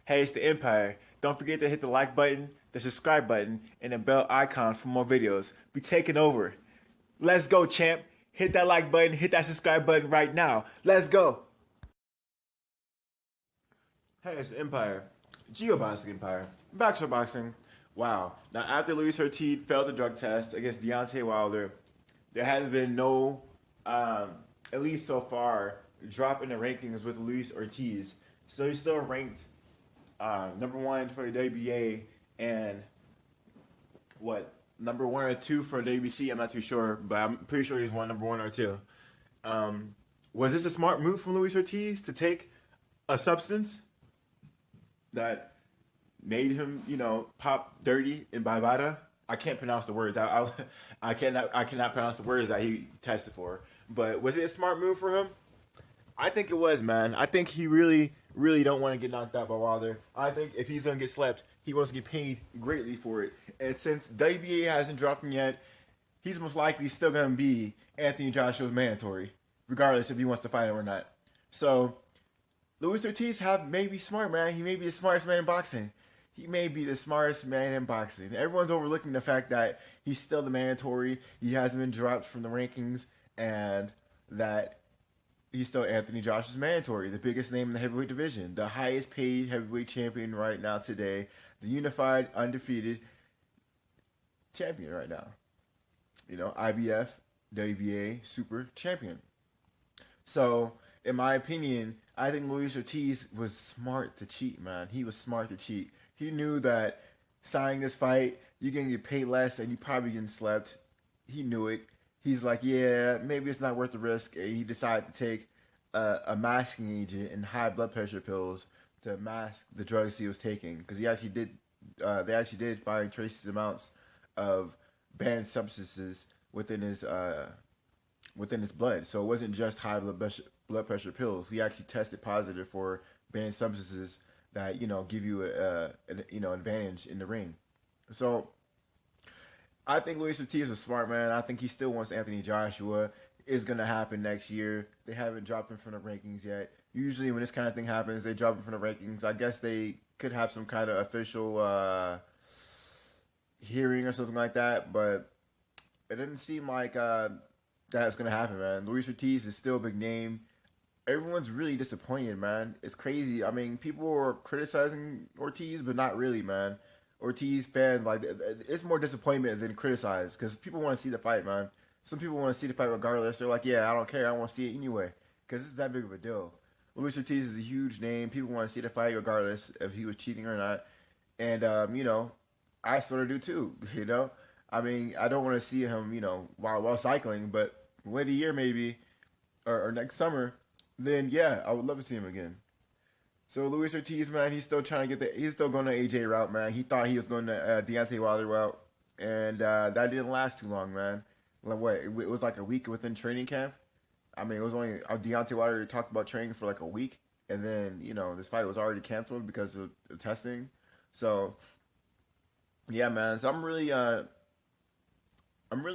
Hey, it's the Empire. Don't forget to hit the like button, the subscribe button, and the bell icon for more videos. Be taking over. Let's go, champ. Hit that like button, hit that subscribe button right now. Let's go. Hey, it's the Empire. Geoboxing Empire. Bachelor boxing. Wow. Now, after Luis Ortiz failed the drug test against Deontay Wilder, there has been no, at least so far, drop in the rankings with Luis Ortiz. So he's still ranked number one for the WBA and what, number one or two for the WBC. I'm not too sure, but I'm pretty sure he's number one or two. Was this a smart move from Luis Ortiz to take a substance that made him, pop dirty in Bavada? I can't pronounce the words. I cannot pronounce the words that he tested for. But was it a smart move for him? I think it was, man. I think he really, really don't want to get knocked out by Wilder. I think if he's gonna get slept, he wants to get paid greatly for it. And since WBA hasn't dropped him yet, he's most likely still gonna be Anthony Joshua's mandatory, regardless if he wants to fight him or not. So Luis Ortiz may be smart, man. He may be the smartest man in boxing. He may be the smartest man in boxing. Everyone's overlooking the fact that he's still the mandatory. He hasn't been dropped from the rankings, and that he's still Anthony Joshua's mandatory, the biggest name in the heavyweight division, the highest paid heavyweight champion right now today, the unified, undefeated champion right now. IBF, WBA, super champion. So, in my opinion, I think Luis Ortiz was smart to cheat, man. He was smart to cheat. He knew that signing this fight, you're going to get paid less and you probably getting slept. He knew it. He's like, yeah, maybe it's not worth the risk. And he decided to take a masking agent and high blood pressure pills to mask the drugs he was taking. Because they actually did find trace amounts of banned substances within his blood. So it wasn't just high blood pressure pills. He actually tested positive for banned substances that give you an advantage in the ring. So I think Luis Ortiz was smart, man. I think he still wants Anthony Joshua. It's going to happen next year. They haven't dropped him from the rankings yet. Usually when this kind of thing happens, they drop him from the rankings. I guess they could have some kind of official hearing or something like that, but it doesn't seem like that's going to happen, man. Luis Ortiz is still a big name. Everyone's really disappointed, man. It's crazy. I mean, people are criticizing Ortiz, but not really, man. Ortiz fans, it's more disappointment than criticize, because people want to see the fight, man. Some people want to see the fight regardless. They're like, yeah, I don't care. I want to see it anyway, because it's that big of a deal. Luis Ortiz is a huge name. People want to see the fight regardless if he was cheating or not. And, I sort of do too, I mean, I don't want to see him, while cycling, but wait a year maybe, or next summer, then yeah, I would love to see him again. So Luis Ortiz, man, he's still trying to he's still going to AJ route, man. He thought he was going to Deontay Wilder route, and that didn't last too long, man. Like what? It was like a week within training camp. I mean, it was only Deontay Wilder talked about training for like a week, and then this fight was already canceled because of testing. So yeah, man. So I'm really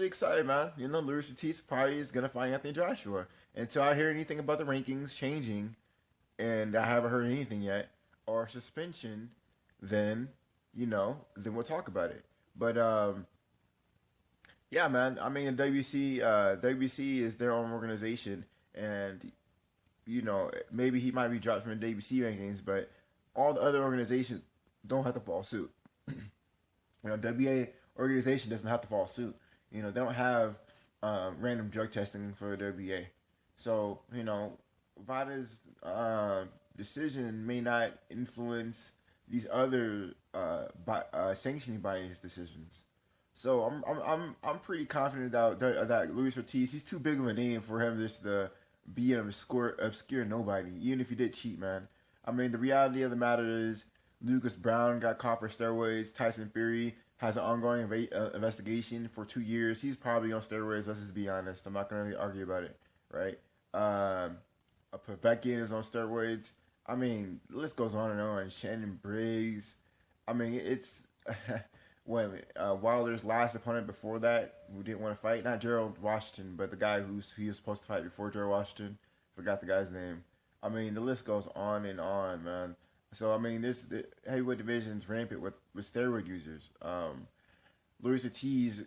excited, man. Luis Ortiz probably is gonna fight Anthony Joshua. Until I hear anything about the rankings changing, and I haven't heard anything yet, or suspension, then we'll talk about it. But yeah, man. I mean, WBC is their own organization, and maybe he might be dropped from the WBC rankings, but all the other organizations don't have to follow suit. WBA organization doesn't have to follow suit. They don't have random drug testing for the WBA. So, Vada's decision may not influence these other sanctioning bodies' decisions. So I'm pretty confident that Luis Ortiz, he's too big of a name for him just to be an obscure nobody, even if he did cheat, man. I mean, the reality of the matter is Lucas Brown got caught for steroids. Tyson Fury has an ongoing investigation for 2 years. He's probably on steroids, let's just be honest. I'm not going to really argue about it, right? Povetkin is on steroids. I mean, the list goes on and on. Shannon Briggs. I mean, it's Wilder's last opponent before that who didn't want to fight, not Gerald Washington, but the guy he was supposed to fight before Gerald Washington. Forgot the guy's name. I mean, the list goes on and on, man. So I mean, the heavyweight division is rampant with steroid users. Luis Ortiz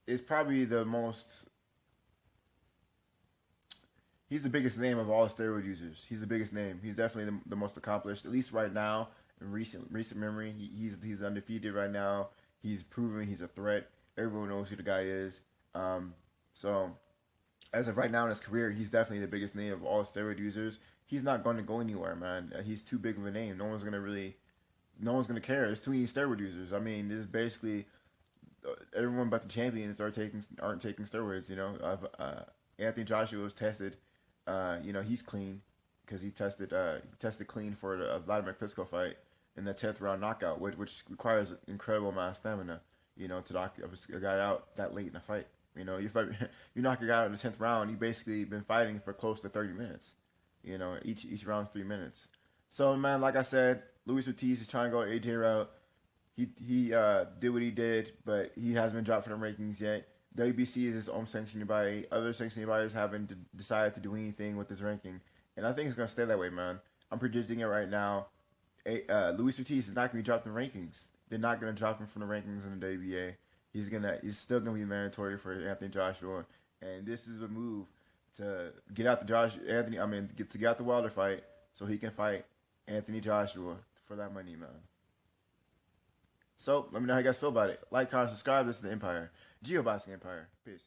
is probably the most. He's the biggest name of all steroid users. He's the biggest name. He's definitely the most accomplished, at least right now in recent memory. He's undefeated right now. He's proven he's a threat. Everyone knows who the guy is. So as of right now in his career, he's definitely the biggest name of all steroid users. He's not going to go anywhere, man. He's too big of a name. No one's gonna care. It's too many steroid users. I mean, this is basically everyone but the champions aren't taking steroids. You know, Anthony Joshua was tested. He's clean because he tested clean for a Vladimir Klitschko fight in the 10th round knockout, which requires incredible amount of stamina. You know, to knock a guy out that late in the fight. You know, you knock a guy out in the 10th round, you basically been fighting for close to 30 minutes. You know, each round's 3 minutes. So, man, like I said, Luis Ortiz is trying to go AJ route. He did what he did, but he hasn't been dropped from the rankings yet. WBC is his own sanctioning body. Other sanctioning bodies haven't decided to do anything with this ranking. And I think it's going to stay that way, man. I'm predicting it right now. Luis Ortiz is not going to be dropped in the rankings. They're not going to drop him from the rankings in the WBA. He's still going to be mandatory for Anthony Joshua. And this is a move to get out to get out the Wilder fight so he can fight Anthony Joshua for that money, man. So, let me know how you guys feel about it. Like, comment, subscribe. This is the Empire. Geoboxing Empire. Peace.